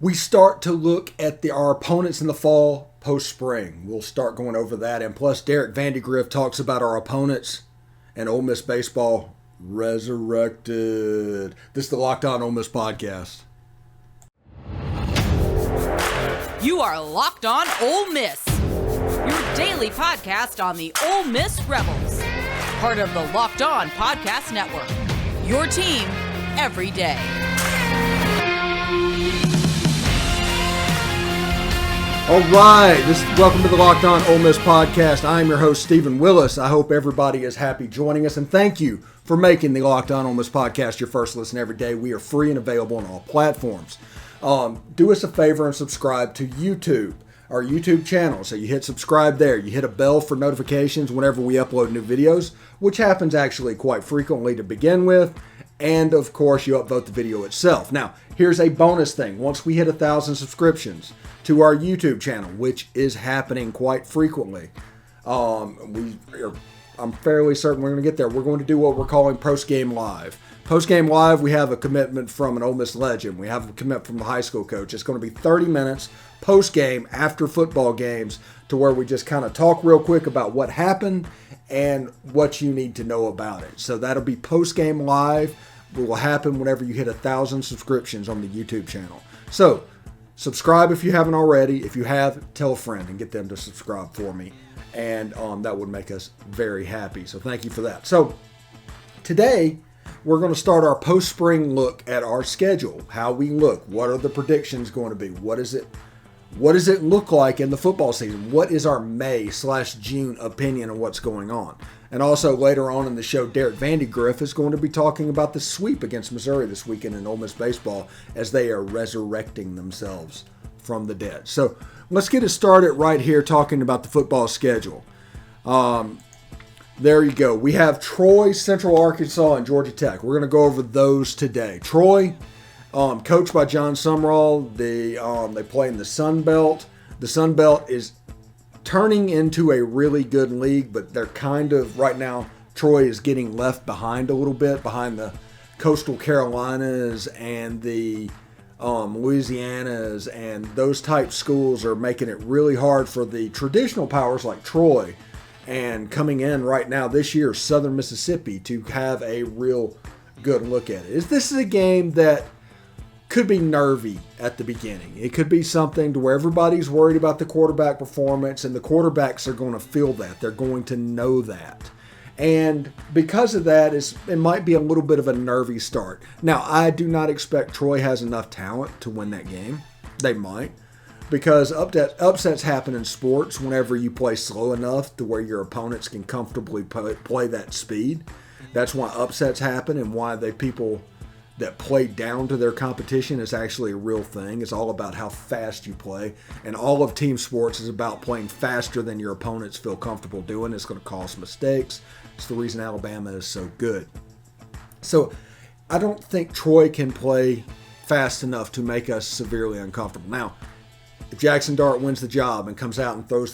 we start to look at our opponents in the fall post-spring. We'll start going over that. And plus, Derek Vandygriff talks about our opponents and Ole Miss baseball resurrected. This is the Locked On Ole Miss podcast. You are Locked On Ole Miss, your daily podcast on the Ole Miss Rebels. Part of the Locked On Podcast Network, your team every day. All right, welcome to the Locked On Ole Miss podcast. I'm your host, Stephen Willis. I hope everybody is happy joining us, and thank you for making the Locked On Ole Miss podcast your first listen every day. We are free and available on all platforms. Do us a favor and subscribe to YouTube, our YouTube channel. So you hit subscribe there. You hit a bell for notifications whenever we upload new videos, which happens actually quite frequently to begin with. And of course, you upvote the video itself. Now, here's a bonus thing. Once we hit 1,000 subscriptions to our YouTube channel, which is happening quite frequently, I'm fairly certain we're going to get there. We're going to do what we're calling Post-Game Live. Post-Game Live, we have a commitment from an Ole Miss legend. We have a commitment from the high school coach. It's going to be 30 minutes post-game after football games to where we just kind of talk real quick about what happened and what you need to know about it. So that'll be Post-Game Live. It will happen whenever you hit 1,000 subscriptions on the YouTube channel. So subscribe if you haven't already. If you have, tell a friend and get them to subscribe for me. And that would make us very happy. So thank you for that. So today, we're going to start our post-spring look at our schedule, how we look, what are the predictions going to be, what does it look like in the football season, what is our May/June opinion of what's going on. And also later on in the show, Derek Vandygriff is going to be talking about the sweep against Missouri this weekend in Ole Miss baseball as they are resurrecting themselves from the dead. So let's get it started right here talking about the football schedule. There you go. We have Troy, Central Arkansas, and Georgia Tech. We're going to go over those today. Troy, coached by John Sumrall, they play in the Sun Belt. The Sun Belt is turning into a really good league, but they're kind of, right now, Troy is getting left behind a little bit, behind the Coastal Carolinas and the Louisianas, and those type schools are making it really hard for the traditional powers like Troy. And coming in right now this year, Southern Mississippi, to have a real good look at it. This is a game that could be nervy at the beginning. It could be something to where everybody's worried about the quarterback performance, and the quarterbacks are going to feel that. They're going to know that. And because of that, it might be a little bit of a nervy start. Now, I do not expect Troy has enough talent to win that game. They might. Because upsets happen in sports whenever you play slow enough to where your opponents can comfortably play that speed. That's why upsets happen, and why people that play down to their competition is actually a real thing. It's all about how fast you play. And all of team sports is about playing faster than your opponents feel comfortable doing. It's going to cause mistakes. It's the reason Alabama is so good. So I don't think Troy can play fast enough to make us severely uncomfortable. Now, if Jackson Dart wins the job and comes out and throws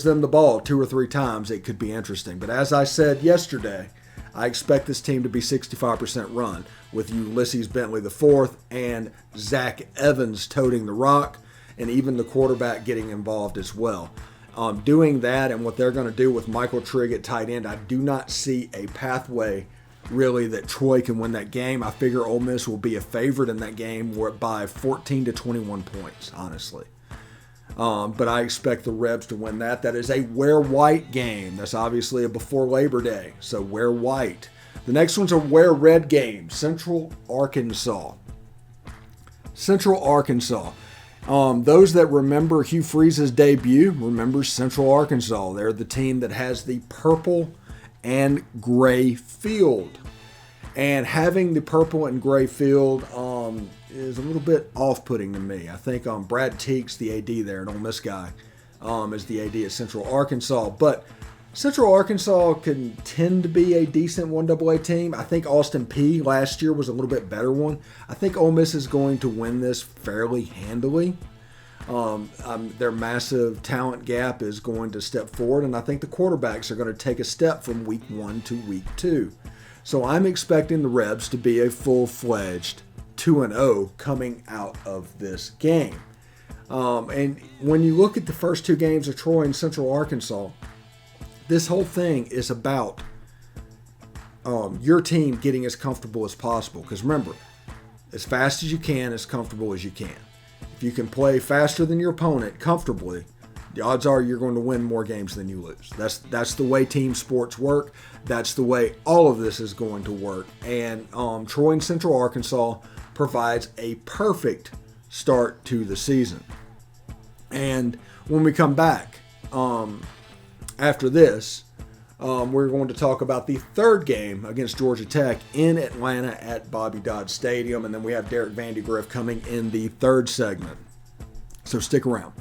them the ball 2 or 3 times, it could be interesting. But as I said yesterday, I expect this team to be 65% run, with Ulysses Bentley IV and Zach Evans toting the rock, and even the quarterback getting involved as well. Doing that and what they're going to do with Michael Trigg at tight end, I do not see a pathway really that Troy can win that game. I figure Ole Miss will be a favorite in that game by 14 to 21 points, honestly. But I expect the Rebs to win that. That is a wear white game. That's obviously a before Labor Day, so wear white. The next one's a wear red game. Central Arkansas. Central Arkansas. Those that remember Hugh Freeze's debut, remember Central Arkansas. They're the team that has the purple and gray field. And having the purple and gray field is a little bit off-putting to me. I think Brad Teague's the AD there, an Ole Miss guy, is the AD at Central Arkansas. But Central Arkansas can tend to be a decent 1AA team. I think Austin Peay last year was a little bit better one. I think Ole Miss is going to win this fairly handily. Their massive talent gap is going to step forward, and I think the quarterbacks are going to take a step from week 1 to week 2. So I'm expecting the Rebs to be a full-fledged 2-0 coming out of this game. And when you look at the first two games of Troy and Central Arkansas, this whole thing is about your team getting as comfortable as possible. Because remember, as fast as you can, as comfortable as you can. If you can play faster than your opponent comfortably, the odds are you're going to win more games than you lose. That's the way team sports work. That's the way all of this is going to work. And Troy and Central Arkansas provides a perfect start to the season. And when we come back after this, we're going to talk about the third game against Georgia Tech in Atlanta at Bobby Dodd Stadium. And then we have Derek Vandygriff coming in the third segment. So stick around.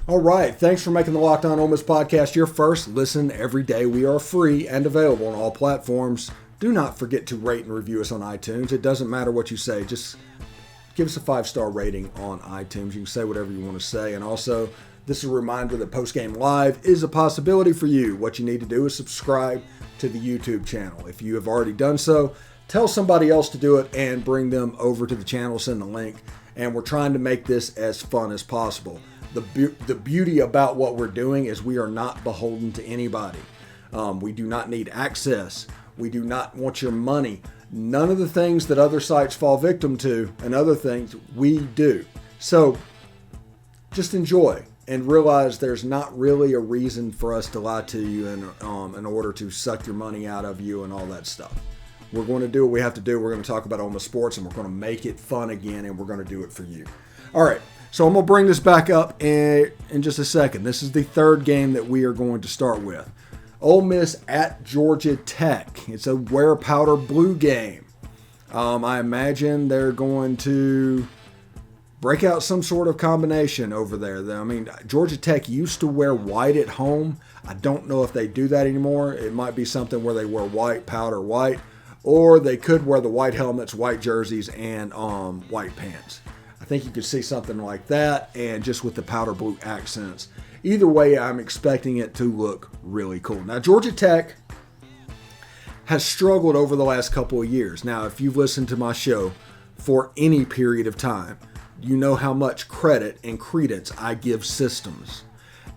All right. Thanks for making the Locked On Ole Miss podcast your first listen every day. We are free and available on all platforms. Do not forget to rate and review us on iTunes. It doesn't matter what you say. Just give us a 5-star rating on iTunes. You can say whatever you want to say. And also, this is a reminder that Postgame Live is a possibility for you. What you need to do is subscribe to the YouTube channel. If you have already done so, tell somebody else to do it and bring them over to the channel, send the link. And we're trying to make this as fun as possible. The beauty about what we're doing is we are not beholden to anybody. We do not need access. We do not want your money. None of the things that other sites fall victim to and other things we do. So just enjoy and realize there's not really a reason for us to lie to you in order to suck your money out of you and all that stuff. We're going to do what we have to do. We're going to talk about Ole Miss sports and we're going to make it fun again and we're going to do it for you. All right. So I'm going to bring this back up in just a second. This is the third game that we are going to start with. Ole Miss at Georgia Tech. It's a wear powder blue game. I imagine they're going to break out some sort of combination over there. I mean, Georgia Tech used to wear white at home. I don't know if they do that anymore. It might be something where they wear white, powder white, or they could wear the white helmets, white jerseys, and white pants. I think you could see something like that, and just with the powder blue accents. Either way, I'm expecting it to look really cool. Now, Georgia Tech has struggled over the last couple of years. Now, if you've listened to my show for any period of time, you know how much credit and credence I give systems.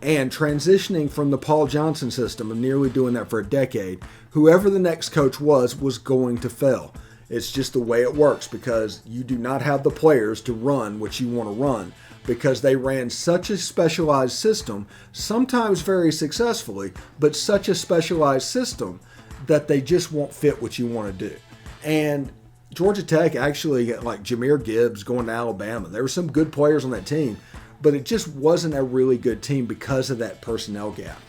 And transitioning from the Paul Johnson system and nearly doing that for a decade, whoever the next coach was going to fail. It's just the way it works because you do not have the players to run what you want to run because they ran such a specialized system, sometimes very successfully, but such a specialized system that they just won't fit what you want to do. And Georgia Tech actually, like Jahmyr Gibbs going to Alabama, there were some good players on that team, but it just wasn't a really good team because of that personnel gap.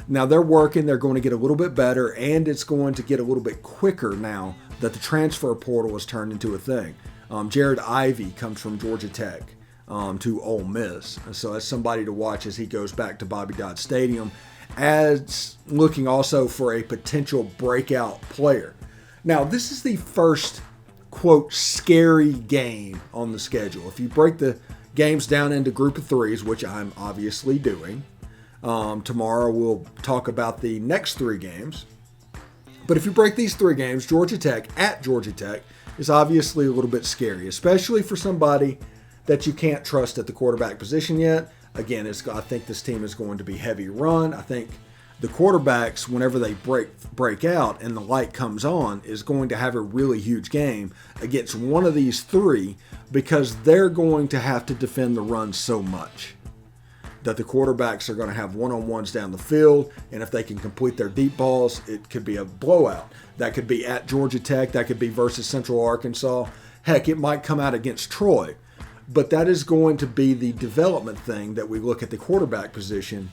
Now they're working, they're going to get a little bit better, and it's going to get a little bit quicker now that the transfer portal has turned into a thing. Ivey comes from Georgia Tech to Ole Miss. So that's somebody to watch as he goes back to Bobby Dodd Stadium, as looking also for a potential breakout player. Now, this is the first, quote, scary game on the schedule. If you break the games down into group of threes, which I'm obviously doing, tomorrow we'll talk about the next three games. But if you break these three games, Georgia Tech at Georgia Tech is obviously a little bit scary, especially for somebody that you can't trust at the quarterback position yet. Again, I think this team is going to be heavy run. I think the quarterbacks, whenever they break out and the light comes on, is going to have a really huge game against one of these three because they're going to have to defend the run so much that the quarterbacks are going to have one-on-ones down the field, and if they can complete their deep balls, it could be a blowout. That could be at Georgia Tech. That could be versus Central Arkansas. Heck, it might come out against Troy. But that is going to be the development thing that we look at the quarterback position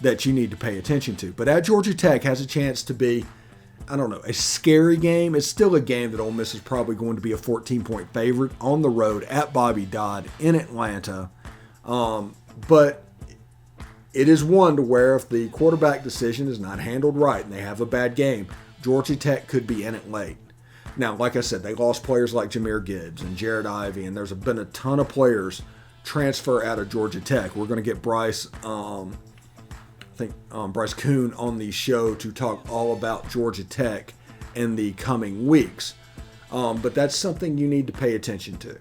that you need to pay attention to. But at Georgia Tech has a chance to be, I don't know, a scary game. It's still a game that Ole Miss is probably going to be a 14-point favorite on the road at Bobby Dodd in Atlanta. But it is one to where if the quarterback decision is not handled right and they have a bad game, Georgia Tech could be in it late. Now, like I said, they lost players like Jahmyr Gibbs and Ivey, and there's been a ton of players transfer out of Georgia Tech. We're going to get Bryce Coon on the show to talk all about Georgia Tech in the coming weeks. But that's something you need to pay attention to.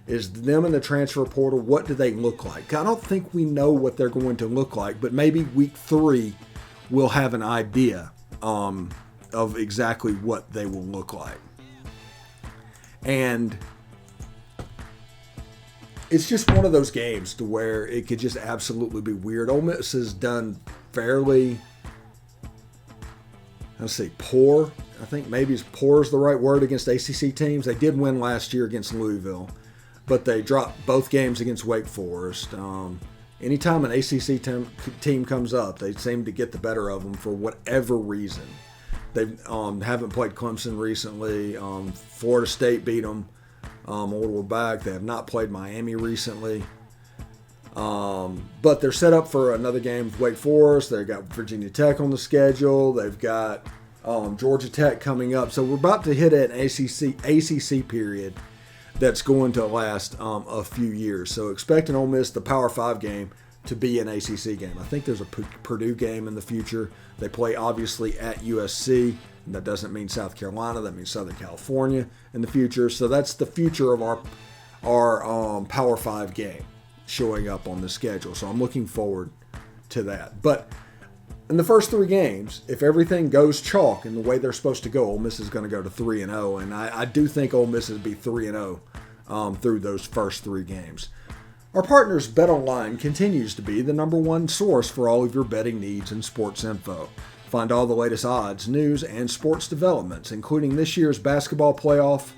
Is them in the transfer portal, what do they look like? I don't think we know what they're going to look like, but maybe week 3 we'll have an idea of exactly what they will look like. And it's just one of those games to where it could just absolutely be weird. Ole Miss has done fairly, let's see, poor. I think maybe poor is the right word against ACC teams. They did win last year against Louisville, but they dropped both games against Wake Forest. Anytime an ACC team comes up, they seem to get the better of them for whatever reason. They haven't played Clemson recently. Florida State beat them a little back. They have not played Miami recently. But they're set up for another game with Wake Forest. They've got Virginia Tech on the schedule. They've got Georgia Tech coming up. So we're about to hit an ACC period that's going to last a few years. So expect an Ole Miss, the Power 5 game, to be an ACC game. I think there's a Purdue game in the future. They play obviously at USC. And that doesn't mean South Carolina. That means Southern California in the future. So that's the future of our Power 5 game showing up on the schedule. So I'm looking forward to that. But in the first 3 games, if everything goes chalk in the way they're supposed to go, Ole Miss is going to go to 3-0. And I do think Ole Miss will be 3-0 through those first 3 games. Our partners BetOnline continues to be the #1 source for all of your betting needs and sports info. Find all the latest odds, news, and sports developments, including this year's basketball playoff,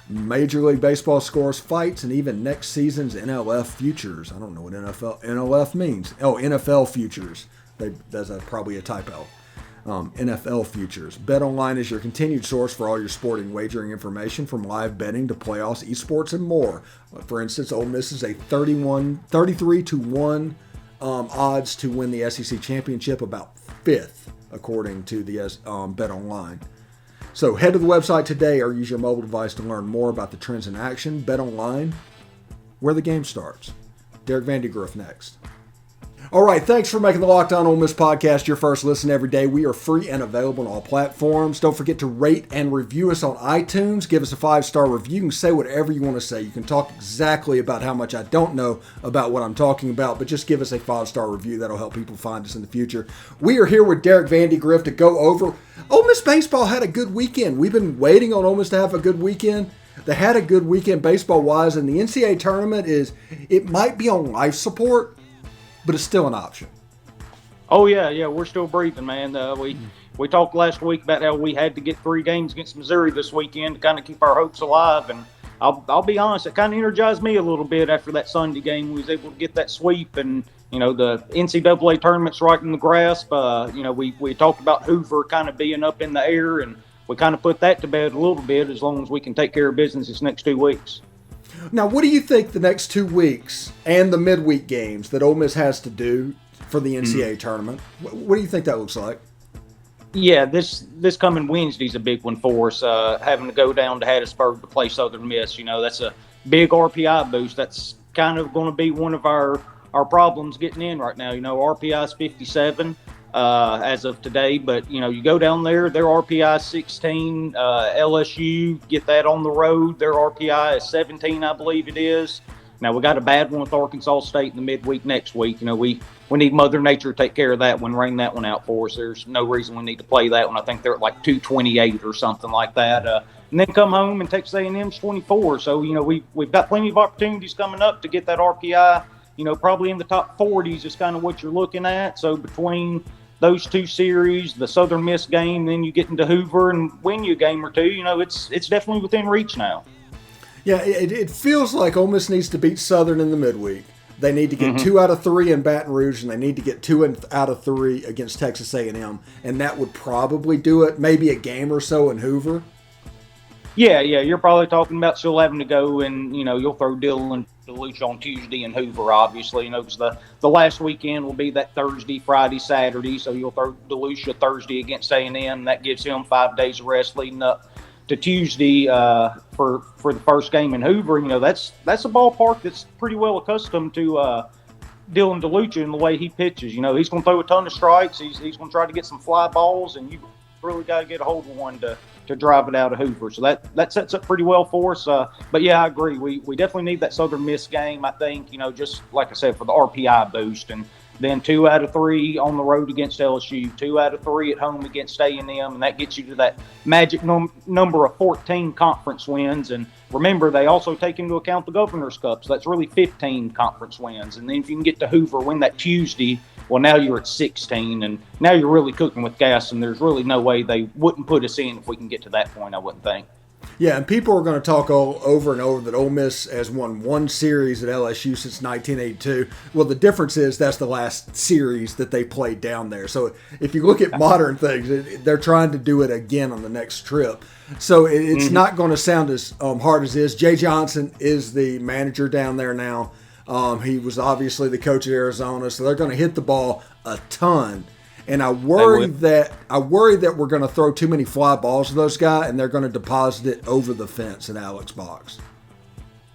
Major League Baseball scores, fights, and even next season's NLF futures. I don't know what NLF means. Oh, NFL futures. That's probably a typo. NFL futures. BetOnline is your continued source for all your sporting wagering information, from live betting to playoffs, esports, and more. For instance, Ole Miss is a 33-1 odds to win the SEC championship, about 5th, according to the BetOnline. So head to the website today or use your mobile device to learn more about the trends in action. BetOnline, where the game starts. Derek Vandygriff next. All right, thanks for making the Locked On Ole Miss podcast your first listen every day. We are free and available on all platforms. Don't forget to rate and review us on iTunes. Give us a 5-star review. You can say whatever you want to say. You can talk exactly about how much I don't know about what I'm talking about, but just give us a 5-star review. That'll help people find us in the future. We are here with Derek Vandygriff to go over Ole Miss baseball had a good weekend. We've been waiting on Ole Miss to have a good weekend. They had a good weekend baseball-wise, and the NCAA tournament it might be on life support, but it's still an option. Oh, yeah, we're still breathing, man. We talked last week about how we had to get 3 games against Missouri this weekend to kind of keep our hopes alive, and I'll be honest, it kind of energized me a little bit after that Sunday game. We was able to get that sweep, and, the NCAA tournament's right in the grasp. We talked about Hoover kind of being up in the air, and we kind of put that to bed a little bit as long as we can take care of business this next 2 weeks. Now, what do you think the next 2 weeks and the midweek games that Ole Miss has to do for the NCAA tournament? What do you think that looks like? Yeah, this coming Wednesday's a big one for us, having to go down to Hattiesburg to play Southern Miss. That's a big RPI boost. That's kind of going to be one of our problems getting in right now. RPI is 57 as of today, but, you go down there, their RPI is 16. LSU, get that on the road. Their RPI is 17, I believe it is. Now, we got a bad one with Arkansas State in the midweek next week. We need Mother Nature to take care of that one, rain that one out for us. There's no reason we need to play that one. I think they're at like 228 or something like that. And then come home and Texas A&M's 24. So, we've got plenty of opportunities coming up to get that RPI. Probably in the top 40s is kind of what you're looking at. So between those 2 series, the Southern Miss game, then you get into Hoover and win you a game or 2, it's definitely within reach now. Yeah, it feels like Ole Miss needs to beat Southern in the midweek. They need to get 2 out of 3 in Baton Rouge, and they need to get 2 out of 3 against Texas A&M, and that would probably do it. Maybe a game or so in Hoover. Yeah, you're probably talking about still having to go and, you'll throw Dillon DeLucia on Tuesday and Hoover, obviously, because the last weekend will be that Thursday, Friday, Saturday, so you'll throw DeLucia Thursday against A&M. That gives him 5 days of rest leading up to Tuesday for the first game in Hoover. That's a ballpark that's pretty well accustomed to Dillon DeLucia in the way he pitches. He's going to throw a ton of strikes. He's going to try to get some fly balls, and you've really got to get a hold of one to to drive it out of Hoover. So that sets up pretty well for us. But yeah, I agree. We definitely need that Southern Miss game. I think, just like I said, for the RPI boost, and then 2 out of 3 on the road against LSU, 2 out of 3 at home against A&M, and that gets you to that magic number of 14 conference wins. And remember, they also take into account the Governor's Cup, so that's really 15 conference wins. And then if you can get to Hoover, win that Tuesday, well, now you're at 16, and now you're really cooking with gas, and there's really no way they wouldn't put us in if we can get to that point, I wouldn't think. Yeah, and people are going to talk over and over that Ole Miss has won one series at LSU since 1982. Well, the difference is that's the last series that they played down there. So if you look at modern things, they're trying to do it again on the next trip. So it's not going to sound as hard as it is. Jay Johnson is the manager down there now. He was obviously the coach at Arizona, so they're going to hit the ball a ton. And I worry that we're going to throw too many fly balls to those guys, and they're going to deposit it over the fence in Alex Box.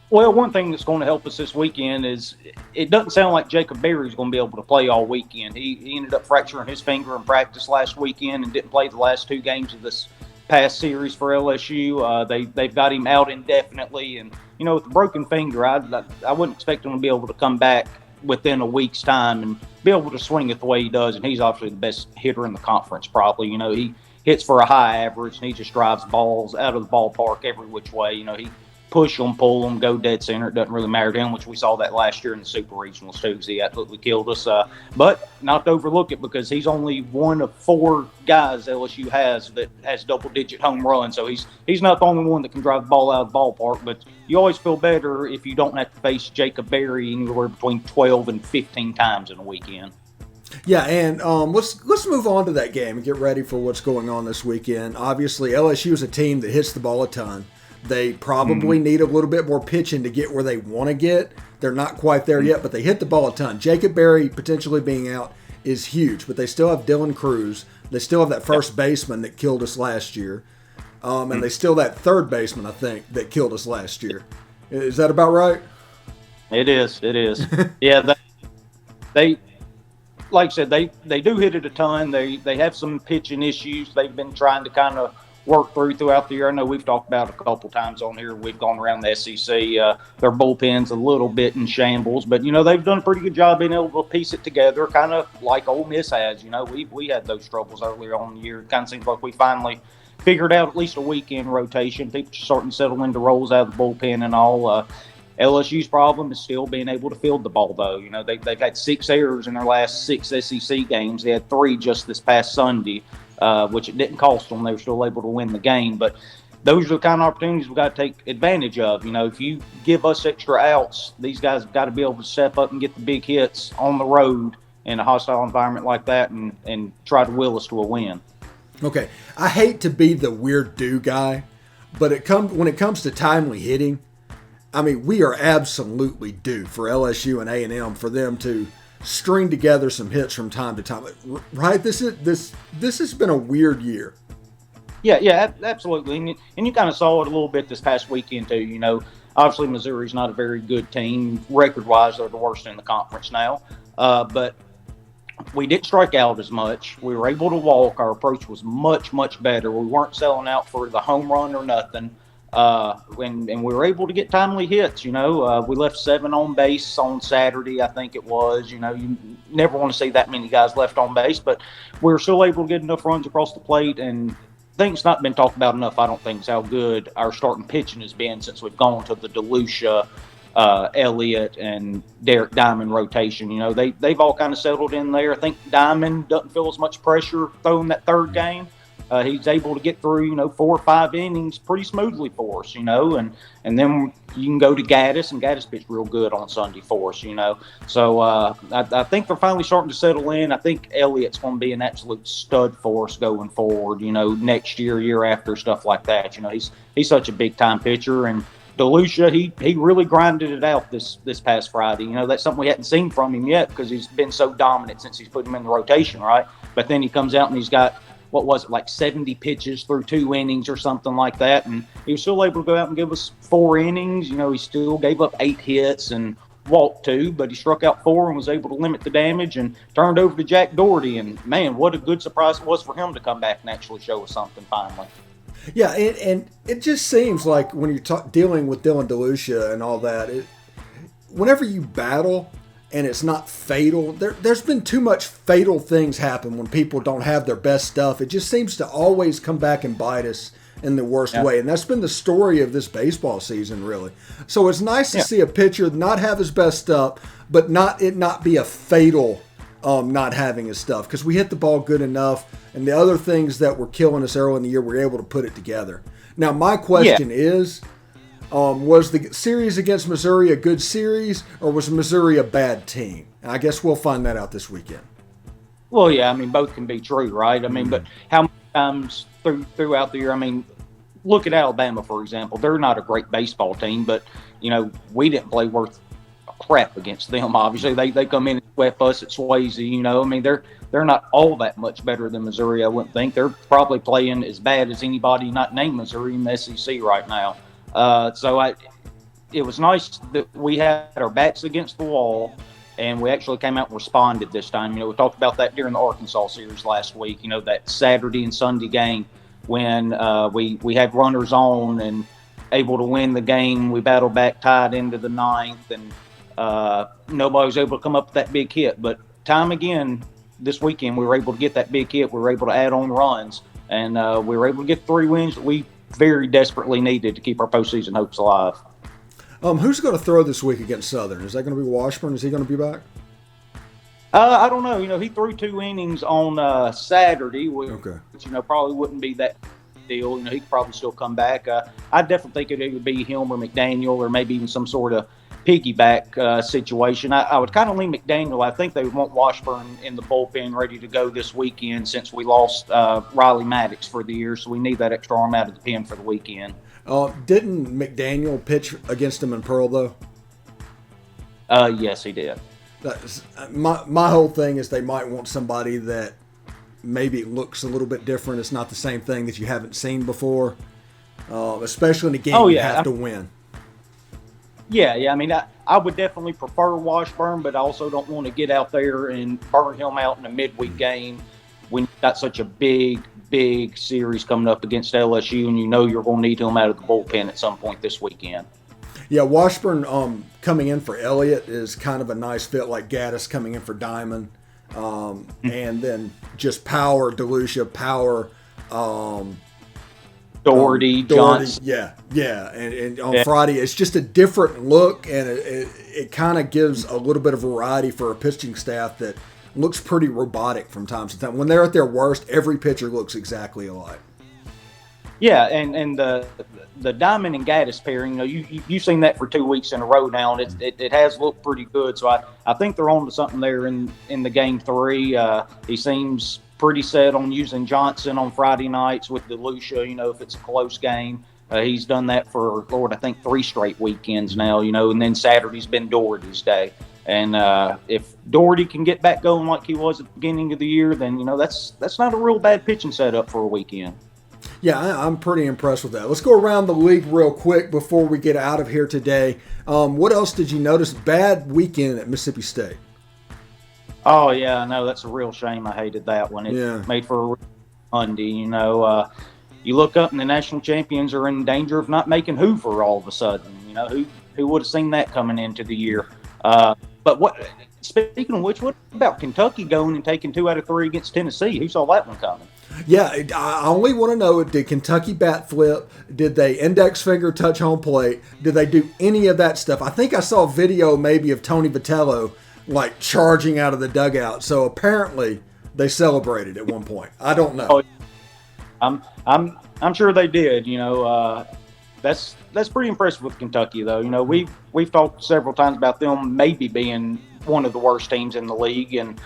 Well, one thing that's going to help us this weekend is it doesn't sound like Jacob Berry's going to be able to play all weekend. He ended up fracturing his finger in practice last weekend and didn't play the last 2 games of this past series for LSU. They've got him out indefinitely, and with the broken finger, I wouldn't expect him to be able to come back within a week's time and be able to swing it the way he does. And he's obviously the best hitter in the conference, probably. He hits for a high average, and he just drives balls out of the ballpark every which way. He push them, pull them, go dead center. It doesn't really matter to him, which we saw that last year in the Super Regionals too, because he absolutely killed us. But not to overlook it, because he's only one of 4 guys LSU has that has double-digit home runs. So he's not the only one that can drive the ball out of the ballpark. But you always feel better if you don't have to face Jacob Berry anywhere between 12 and 15 times in a weekend. Yeah, and let's move on to that game and get ready for what's going on this weekend. Obviously, LSU is a team that hits the ball a ton. They probably need a little bit more pitching to get where they want to get. They're not quite there yet, but they hit the ball a ton. Jacob Berry potentially being out is huge, but they still have Dylan Cruz. They still have that first baseman that killed us last year. And they still have that third baseman, I think, that killed us last year. Is that about right? It is. Yeah, they like I said, they do hit it a ton. They have some pitching issues they've been trying to kind of work throughout the year. I know we've talked about it a couple times on here. We've gone around the SEC. Their bullpen's a little bit in shambles, but they've done a pretty good job being able to piece it together, kind of like Ole Miss has. We had those struggles earlier on in the year. It kind of seems like we finally figured out at least a weekend rotation. People are starting to settle into roles out of the bullpen and all. LSU's problem is still being able to field the ball, though. They've had 6 errors in their last 6 SEC games. They had 3 just this past Sunday, which it didn't cost them. They were still able to win the game. But those are the kind of opportunities we've got to take advantage of. If you give us extra outs, these guys have got to be able to step up and get the big hits on the road in a hostile environment like that and try to will us to a win. Okay, I hate to be the weird do guy, but when it comes to timely hitting, I mean, we are absolutely due for LSU and A&M for them to string together some hits from time to time. Right? This has been a weird year. Yeah, absolutely. And you kind of saw it a little bit this past weekend too. Obviously Missouri's not a very good team. Record-wise, they're the worst in the conference now. But we didn't strike out as much. We were able to walk. Our approach was much, much better. We weren't selling out for the home run or nothing. And we were able to get timely hits. We left 7 on base on Saturday, I think it was. You never want to see that many guys left on base, but we were still able to get enough runs across the plate. And things not been talked about enough, I don't think, is how good our starting pitching has been since we've gone to the DeLucia, Elliott, and Derek Diamond rotation. They've all kind of settled in there. I think Diamond doesn't feel as much pressure throwing that third game. He's able to get through, 4 or 5 innings pretty smoothly for us, and then you can go to Gaddis, and Gaddis pitched real good on Sunday for us, So I think they're finally starting to settle in. I think Elliott's going to be an absolute stud for us going forward, next year after, stuff like that. He's such a big-time pitcher, and DeLucia, he really grinded it out this past Friday. That's something we hadn't seen from him yet because he's been so dominant since he's put him in the rotation, right? But then he comes out and he's got, 70 pitches through 2 innings or something like that. And he was still able to go out and give us 4 innings. He still gave up 8 hits and walked 2, but he struck out 4 and was able to limit the damage and turned over to Jack Doherty. And, man, what a good surprise it was for him to come back and actually show us something finally. Yeah, and it just seems like when you're dealing with Dylan DeLucia and all that, whenever you battle and it's not fatal, there's been too much fatal things happen when people don't have their best stuff. It just seems to always come back and bite us in the worst way. And that's been the story of this baseball season, really. So it's nice to see a pitcher not have his best stuff, but not be a fatal not having his stuff, because we hit the ball good enough, and the other things that were killing us early in the year, we're able to put it together. Now, my question is, was the series against Missouri a good series, or was Missouri a bad team? And I guess we'll find that out this weekend. Well, yeah, I mean, both can be true, right? I mean, but how many times throughout the year, I mean, look at Alabama, for example. They're not a great baseball team, but, we didn't play worth crap against them. Obviously, they come in and swept us at Swayze. I mean, they're not all that much better than Missouri. I wouldn't think they're probably playing as bad as anybody not named Missouri in the SEC right now. It was nice that we had our backs against the wall, and we actually came out and responded this time. We talked about that during the Arkansas series last week. That Saturday and Sunday game when we had runners on and able to win the game. We battled back, tied into the ninth, and nobody was able to come up with that big hit. But time again this weekend, we were able to get that big hit. We were able to add on runs, and we were able to get 3 wins that we very desperately needed to keep our postseason hopes alive. Who's going to throw this week against Southern? Is that going to be Washburn? Is he going to be back? I don't know. He threw 2 innings on Saturday, which probably wouldn't be that deal. He could probably still come back. I definitely think it would be him or McDaniel, or maybe even some sort of piggyback situation. I would kind of lean McDaniel. I think they would want Washburn in the bullpen ready to go this weekend, since we lost Riley Maddox for the year, so we need that extra arm out of the pen for the weekend. Didn't McDaniel pitch against him in Pearl, though? Yes, he did. My whole thing is they might want somebody that maybe looks a little bit different. It's not the same thing that you haven't seen before, especially in a game you have to win. Yeah. I mean, I would definitely prefer Washburn, but I also don't want to get out there and burn him out in a midweek game when you've got such a big series coming up against LSU, and you're going to need him out of the bullpen at some point this weekend. Yeah, Washburn coming in for Elliott is kind of a nice fit, like Gaddis coming in for Diamond. And then just power, DeLucia, power. Doherty, Johnson. Yeah. And on Friday, it's just a different look, and it kind of gives a little bit of variety for a pitching staff that looks pretty robotic from time to time. When they're at their worst, every pitcher looks exactly alike. Yeah, and the Diamond and Gaddis pairing, you've seen that for 2 weeks in a row now, and it has looked pretty good. So I think they're on to something there in the game 3. He seems pretty set on using Johnson on Friday nights with DeLucia, if it's a close game. He's done that for, I think 3 straight weekends now, and then Saturday's been Doherty's day. And if Doherty can get back going like he was at the beginning of the year, then, that's not a real bad pitching setup for a weekend. Yeah, I'm pretty impressed with that. Let's go around the league real quick before we get out of here today. What else did you notice? Bad weekend at Mississippi State. Oh, yeah, I know. That's a real shame. I hated that one. It made for a Monday. You look up and the national champions are in danger of not making Hoover all of a sudden. Who would have seen that coming into the year? But speaking of which, what about Kentucky going and taking 2 out of 3 against Tennessee? Who saw that one coming? Yeah, I only want to know, did Kentucky bat flip? Did they index finger touch home plate? Did they do any of that stuff? I think I saw a video maybe of Tony Vitello charging out of the dugout. So apparently they celebrated at one point. I don't know. I'm sure they did. That's pretty impressive with Kentucky, though. We've talked several times about them maybe being one of the worst teams in the league, and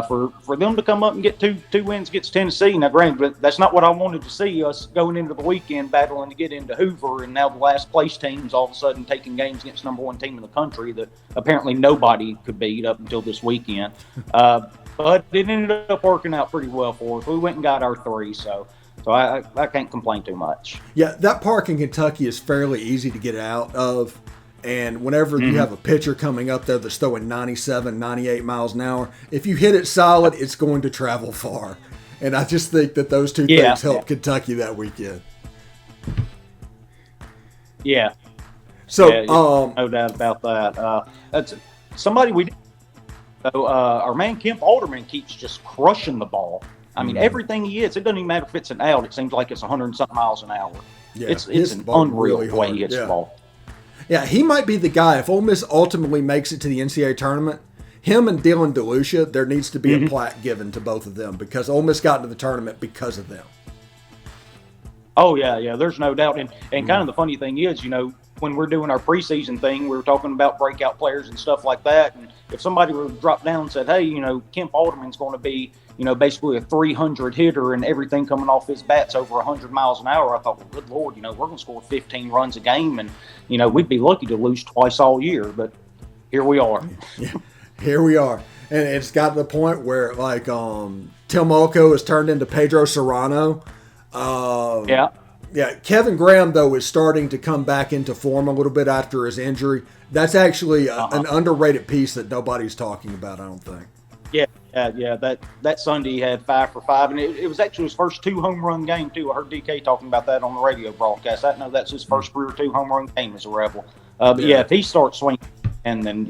for them to come up and get two wins against Tennessee. Now, granted, that's not what I wanted to see, us going into the weekend battling to get into Hoover, and now the last place teams all of a sudden taking games against number 1 team in the country that apparently nobody could beat up until this weekend. But it ended up working out pretty well for us. We went and got our 3, so I can't complain too much. Yeah, that park in Kentucky is fairly easy to get out of. And whenever you have a pitcher coming up there that's throwing 97, 98 miles an hour, if you hit it solid, it's going to travel far. And I just think that those two things helped Kentucky that weekend. Yeah. So, Yeah, no doubt about that. That's somebody we. Our man Kemp Alderman keeps just crushing the ball. I mean, everything he hits, it doesn't even matter if it's an out. It seems like it's 100 and something miles an hour. Yeah, it's an unreal really way he hits the ball. Yeah, he might be the guy. If Ole Miss ultimately makes it to the NCAA tournament, him and Dylan DeLucia, there needs to be a plaque given to both of them because Ole Miss got into the tournament because of them. Oh, yeah, there's no doubt. And kind of the funny thing is, when we're doing our preseason thing, we were talking about breakout players and stuff like that. And if somebody were to drop down and said, hey, Kemp Alderman's going to be, basically a 300 hitter and everything coming off his bat's over 100 miles an hour, I thought, well, good Lord, we're going to score 15 runs a game. And, we'd be lucky to lose twice all year. But here we are. Yeah, here we are. And it's got to the point where, like, Tilmoco has turned into Pedro Serrano. Yeah, Kevin Graham, though, is starting to come back into form a little bit after his injury. That's actually an underrated piece that nobody's talking about, I don't think. Yeah. That Sunday he had 5 for 5, and it was actually his first 2 home run game, too. I heard DK talking about that on the radio broadcast. I know that's his first career 2 home run game as a Rebel. But if he starts swinging, and then,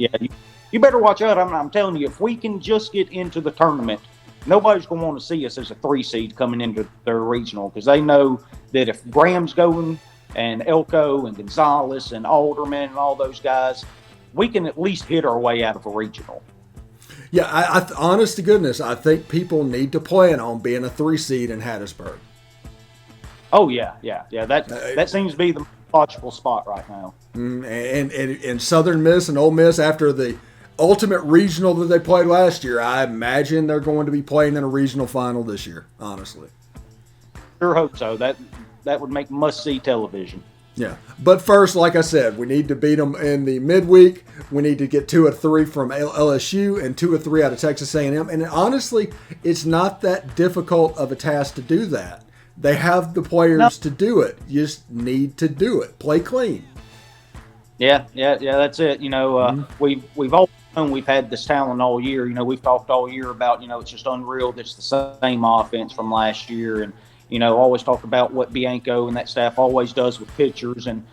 you better watch out. I'm telling you, if we can just get into the tournament, nobody's going to want to see us as a 3 seed coming into their regional because they know that if Graham's going and Elko and Gonzalez and Alderman and all those guys, we can at least hit our way out of a regional. Yeah, I honest to goodness, I think people need to plan on being a 3 seed in Hattiesburg. Oh, yeah. That seems to be the logical spot right now. And Southern Miss and Ole Miss, after the ultimate regional that they played last year, I imagine they're going to be playing in a regional final this year, honestly. Sure hope so. That would make must-see television. Yeah. But first, like I said, we need to beat them in the midweek. We need to get 2 of 3 from LSU and 2 of 3 out of Texas A&M. And honestly, it's not that difficult of a task to do that. They have the players to do it. You just need to do it. Play clean. Yeah, that's it. We've all known we've had this talent all year. We've talked all year about, it's just unreal. It's the same offense from last year. And, always talk about what Bianco and that staff always does with pitchers. And,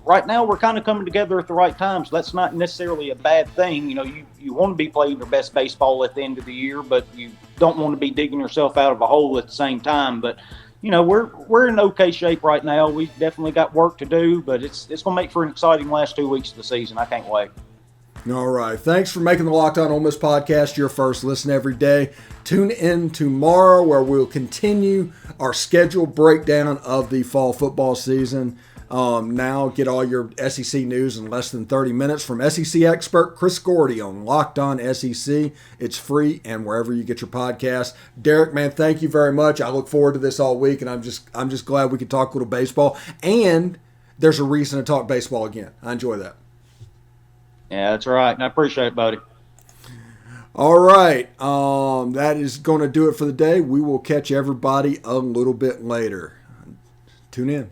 right now we're kind of coming together at the right time. So that's not necessarily a bad thing. You want to be playing your best baseball at the end of the year, but you don't want to be digging yourself out of a hole at the same time. But, we're in okay shape right now. We definitely got work to do, but it's going to make for an exciting last 2 weeks of the season. I can't wait. All right. Thanks for making the Locked On Ole Miss podcast your first listen every day. Tune in tomorrow where we'll continue our scheduled breakdown of the fall football season. Now get all your SEC news in less than 30 minutes from SEC expert Chris Gordy on Locked On SEC. It's free and wherever you get your podcast. Derek, man, thank you very much. I look forward to this all week, and I'm just glad we could talk a little baseball. And there's a reason to talk baseball again. I enjoy that. Yeah, that's right. And I appreciate it, buddy. All right. That is going to do it for the day. We will catch everybody a little bit later. Tune in.